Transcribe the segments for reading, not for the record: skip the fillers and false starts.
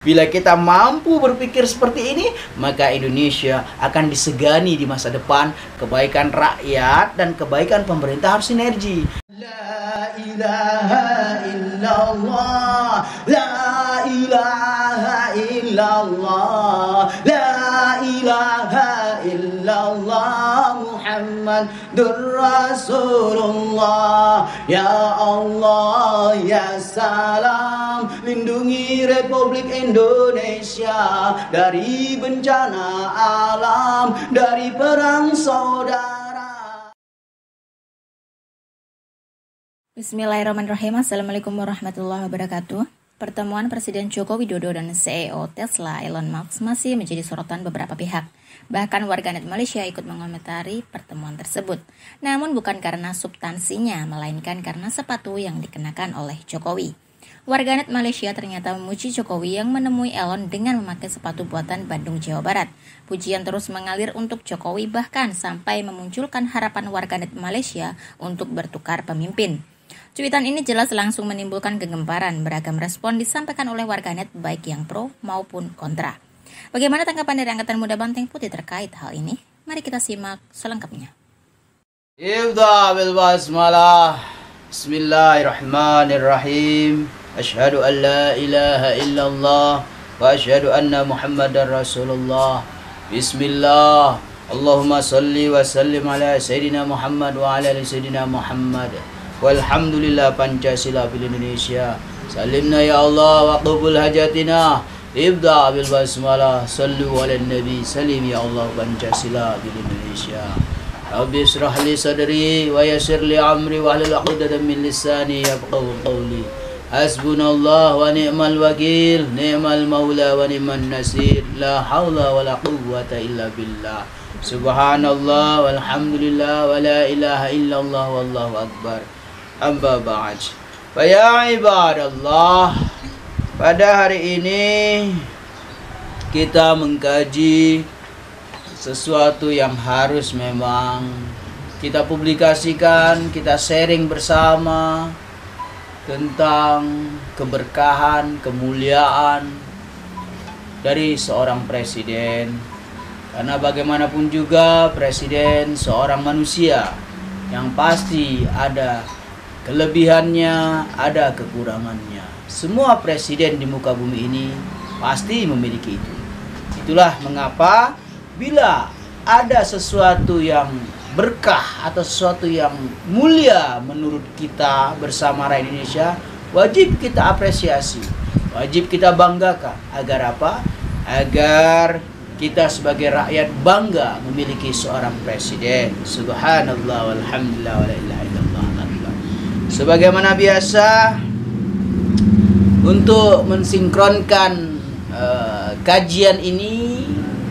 Bila kita mampu berpikir seperti ini, maka Indonesia akan disegani di masa depan. Kebaikan rakyat dan kebaikan pemerintah harus sinergi. La ilaha illallah, la ilaha illallah, la ilaha illallah, Muhammadur Rasulullah. Ya Allah, ya salam, lindungi Republik Indonesia dari bencana alam, dari perang saudara. Bismillahirrahmanirrahim. Assalamualaikum warahmatullahi wabarakatuh. Pertemuan Presiden Joko Widodo dan CEO Tesla Elon Musk masih menjadi sorotan beberapa pihak. Bahkan warganet Malaysia ikut mengomentari pertemuan tersebut. Namun bukan karena substansinya, melainkan karena sepatu yang dikenakan oleh Jokowi. Warganet Malaysia ternyata memuji Jokowi yang menemui Elon dengan memakai sepatu buatan Bandung, Jawa Barat. Pujian terus mengalir untuk Jokowi, bahkan sampai memunculkan harapan warganet Malaysia untuk bertukar pemimpin. Cuitan ini jelas langsung menimbulkan kegemparan. Beragam respon disampaikan oleh warganet baik yang pro maupun kontra. Bagaimana tanggapan dari Angkatan Muda Banteng Putih terkait hal ini? Mari kita simak selengkapnya. Ibda bil basmalah. Bismillahirrahmanirrahim. Asyhadu an la ilaha illallah wa asyhadu anna Muhammadar Rasulullah. Bismillah. Allahumma salli wa sallim ala Sayyidina Muhammad wa ala ali Sayyidina Muhammad. Walhamdulillah Pancasila bil Indonesia. Salimna ya Allah wa qubul hajatina. Ibda bil basmalah. Sallu ala nabi. Salim ya Allah Pancasila bil Indonesia. Rabbi israh li sadri wa yassir li amri wa hlul 'uqdatam min lisani yafqahu qawli. Hasbunallah wa ni'mal wakil, ni'mal maula wa ni'man nasir. La haula wa la quwwata illa billah. Subhanallah walhamdulillah wa la ilaha illallah wallahu akbar. Amma ba'd. Ya ibadallah, pada hari ini kita mengkaji sesuatu yang harus memang kita publikasikan, kita sharing bersama tentang keberkahan, kemuliaan dari seorang presiden. Karena bagaimanapun juga presiden seorang manusia yang pasti ada kelebihannya, ada kekurangannya. Semua presiden di muka bumi ini pasti memiliki itu. Itulah mengapa bila ada sesuatu yang berkah atau sesuatu yang mulia menurut kita bersama rakyat Indonesia, wajib kita apresiasi, wajib kita banggakan. Agar apa? Agar kita sebagai rakyat bangga memiliki seorang presiden. Subhanallah walhamdulillah wa la ilaha illallah. Sebagaimana biasa, untuk mensinkronkan kajian ini,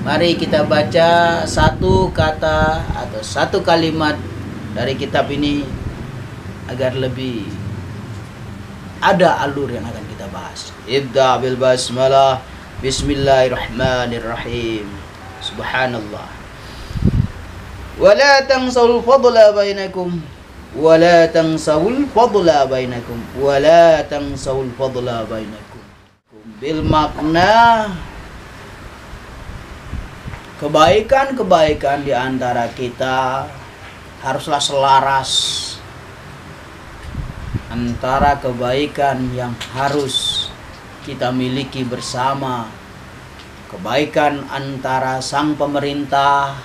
mari kita baca satu kata atau satu kalimat dari kitab ini agar lebih ada alur yang akan kita bahas. Ibda bil basmalah. Bismillahirrahmanirrahim. Subhanallah. Wala tansawul fadla bainakum. Wala tansawul fadla bainakum. Wala tansawul fadla bainakum. Bil makna kebaikan-kebaikan di antara kita haruslah selaras antara kebaikan yang harus kita miliki bersama, kebaikan antara sang pemerintah,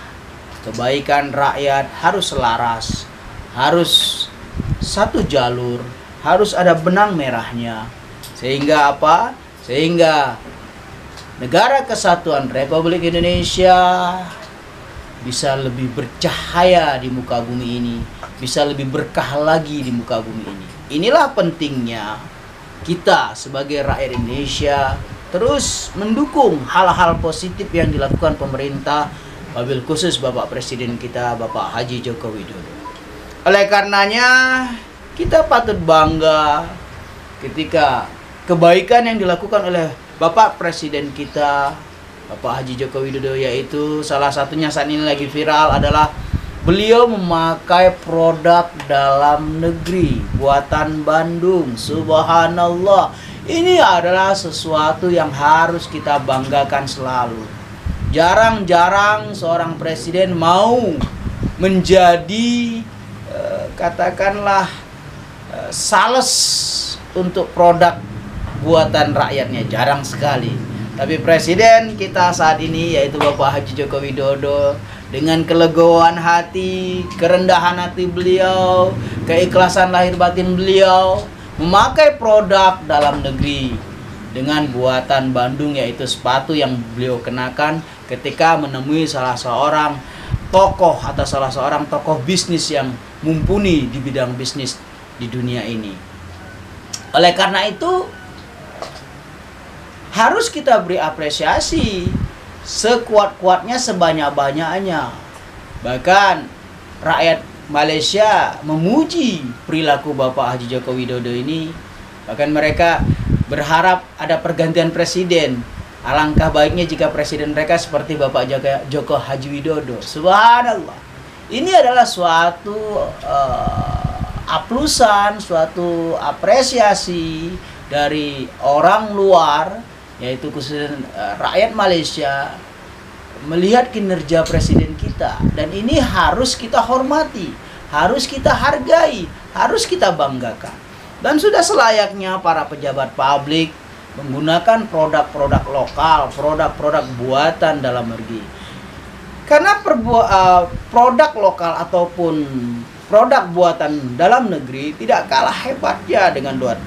kebaikan rakyat harus selaras, harus satu jalur, harus ada benang merahnya. Sehingga apa? Sehingga Negara Kesatuan Republik Indonesia bisa lebih bercahaya di muka bumi ini, bisa lebih berkah lagi di muka bumi ini. Inilah pentingnya kita sebagai rakyat Indonesia terus mendukung hal-hal positif yang dilakukan pemerintah, wabil khusus Bapak Presiden kita, Bapak Haji Joko Widodo. Oleh karenanya kita patut bangga ketika kebaikan yang dilakukan oleh Bapak Presiden kita, Bapak Haji Joko Widodo, yaitu salah satunya saat ini lagi viral adalah beliau memakai produk dalam negeri buatan Bandung. Subhanallah, Ini adalah sesuatu yang harus kita banggakan selalu. Jarang-jarang seorang presiden mau menjadi katakanlah sales untuk produk buatan rakyatnya, jarang sekali. Tapi presiden kita saat ini yaitu Bapak Haji Joko Widodo, dengan kelegoan hati, kerendahan hati beliau, keikhlasan lahir batin beliau, memakai produk dalam negeri dengan buatan Bandung, yaitu sepatu yang beliau kenakan ketika menemui salah seorang tokoh atau salah seorang tokoh bisnis yang mumpuni di bidang bisnis di dunia ini. Oleh karena itu harus kita beri apresiasi sekuat-kuatnya, sebanyak-banyaknya. Bahkan rakyat Malaysia memuji perilaku Bapak Haji Joko Widodo ini. Bahkan mereka berharap ada pergantian presiden. Alangkah baiknya jika presiden mereka seperti Bapak Joko Haji Widodo. Subhanallah. Ini adalah suatu aplusan, suatu apresiasi dari orang luar, yaitu khususnya rakyat Malaysia, melihat kinerja presiden kita. Dan ini harus kita hormati, harus kita hargai, harus kita banggakan. Dan sudah selayaknya para pejabat publik menggunakan produk-produk lokal, produk-produk buatan dalam negeri. Karena produk lokal ataupun produk buatan dalam negeri tidak kalah hebatnya dengan luar.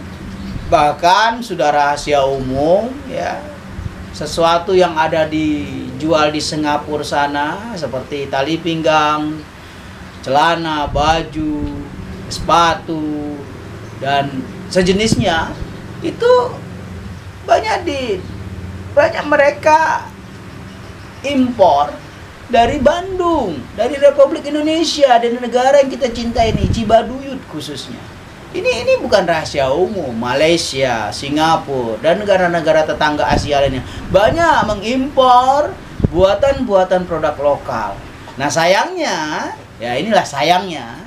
Bahkan sudah rahasia umum ya, sesuatu yang ada dijual di Singapura sana seperti tali pinggang, celana, baju, sepatu dan sejenisnya itu banyak mereka impor dari Bandung, dari Republik Indonesia, dari negara yang kita cintai ini, Cibaduyut khususnya. Ini bukan rahasia umum. Malaysia, Singapura, dan negara-negara tetangga Asia lainnya banyak mengimpor buatan-buatan produk lokal. Nah sayangnya, ya inilah sayangnya,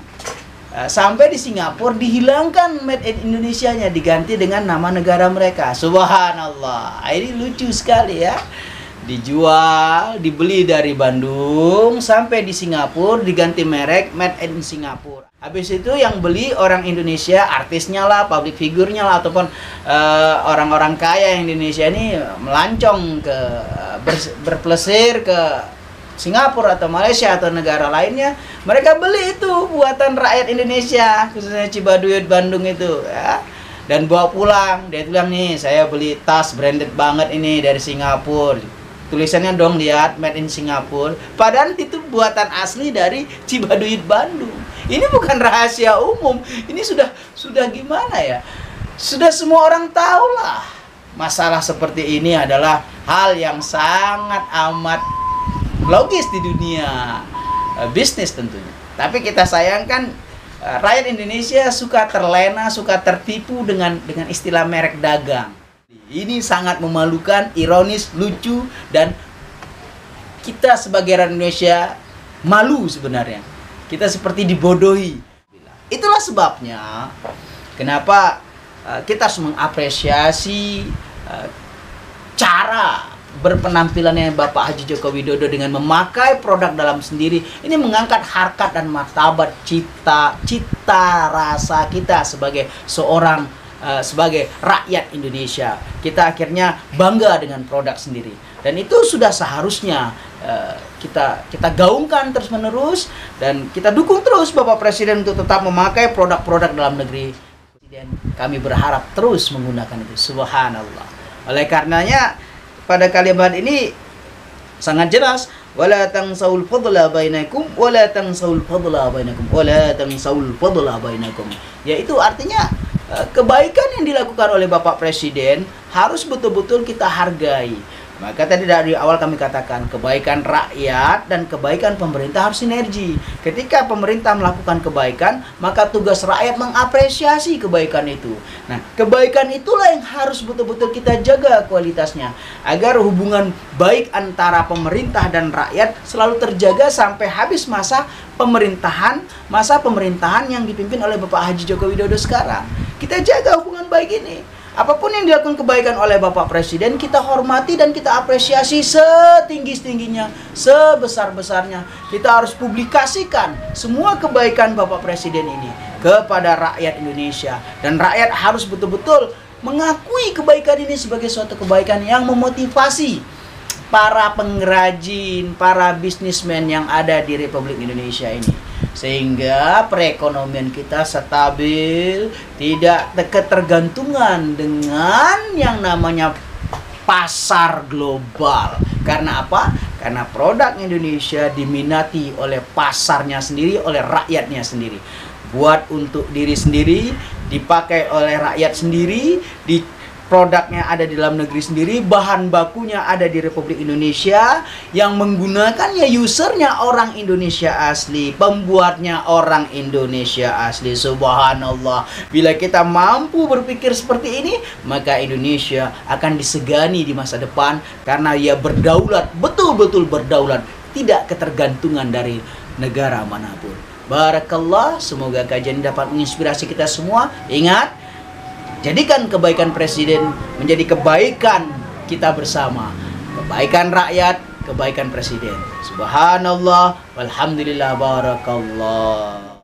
sampai di Singapura dihilangkan made in Indonesia-nya, diganti dengan nama negara mereka. Subhanallah, ini lucu sekali ya. Dijual, dibeli dari Bandung sampai di Singapura diganti merek made in Singapura. Habis itu yang beli orang Indonesia, artisnya lah, public figure-nya lah, ataupun orang-orang kaya yang Indonesia ini melancong ke berplesir ke Singapura atau Malaysia atau negara lainnya, mereka beli itu buatan rakyat Indonesia, khususnya Cibaduyut Bandung itu ya. Dan bawa pulang, dia bilang nih, saya beli tas branded banget ini dari Singapura. Tulisannya dong lihat made in Singapura, padahal itu buatan asli dari Cibaduyut Bandung. Ini bukan rahasia umum. Ini sudah gimana ya? Sudah semua orang tahu lah. Masalah seperti ini adalah hal yang sangat amat logis di dunia bisnis tentunya. Tapi kita sayangkan rakyat Indonesia suka terlena, suka tertipu dengan istilah merek dagang. Ini sangat memalukan, ironis, lucu, dan kita sebagai rakyat Indonesia malu sebenarnya. Kita seperti dibodohi. Itulah sebabnya kenapa kita harus mengapresiasi cara berpenampilannya Bapak Haji Joko Widodo dengan memakai produk dalam sendiri. Ini mengangkat harkat dan martabat cita rasa kita sebagai sebagai rakyat Indonesia. Kita akhirnya bangga dengan produk sendiri. Dan itu sudah seharusnya kita gaungkan terus menerus, dan kita dukung terus Bapak Presiden untuk tetap memakai produk-produk dalam negeri. Dan kami berharap terus menggunakan itu. Subhanallah. Oleh karenanya pada kalimat ini sangat jelas, wala tansaul fadla bainakum wala tansaul fadla bainakum wala tansaul fadla bainakum. Yaitu artinya kebaikan yang dilakukan oleh Bapak Presiden harus betul-betul kita hargai. Maka tadi dari awal kami katakan, kebaikan rakyat dan kebaikan pemerintah harus sinergi. Ketika pemerintah melakukan kebaikan, maka tugas rakyat mengapresiasi kebaikan itu. Nah, kebaikan itulah yang harus betul-betul kita jaga kualitasnya, agar hubungan baik antara pemerintah dan rakyat selalu terjaga sampai habis masa pemerintahan yang dipimpin oleh Bapak Haji Joko Widodo sekarang. Kita jaga hubungan baik ini. Apapun yang dilakukan kebaikan oleh Bapak Presiden, kita hormati dan kita apresiasi setinggi-tingginya, sebesar-besarnya. Kita harus publikasikan semua kebaikan Bapak Presiden ini kepada rakyat Indonesia. Dan rakyat harus betul-betul mengakui kebaikan ini sebagai suatu kebaikan yang memotivasi para pengrajin, para bisnismen yang ada di Republik Indonesia ini. Sehingga perekonomian kita stabil, tidak ketergantungan dengan yang namanya pasar global. Karena apa? Karena produk Indonesia diminati oleh pasarnya sendiri, oleh rakyatnya sendiri. Buat untuk diri sendiri, dipakai oleh rakyat sendiri, produknya ada di dalam negeri sendiri, bahan bakunya ada di Republik Indonesia, yang menggunakannya usernya orang Indonesia asli, pembuatnya orang Indonesia asli. Subhanallah. Bila kita mampu berpikir seperti ini, maka Indonesia akan disegani di masa depan karena ia berdaulat, betul-betul berdaulat, tidak ketergantungan dari negara manapun. Barakallah, semoga kajian dapat menginspirasi kita semua. Ingat, jadikan kebaikan Presiden menjadi kebaikan kita bersama. Kebaikan rakyat, kebaikan Presiden. Subhanallah, walhamdulillah, barakallah.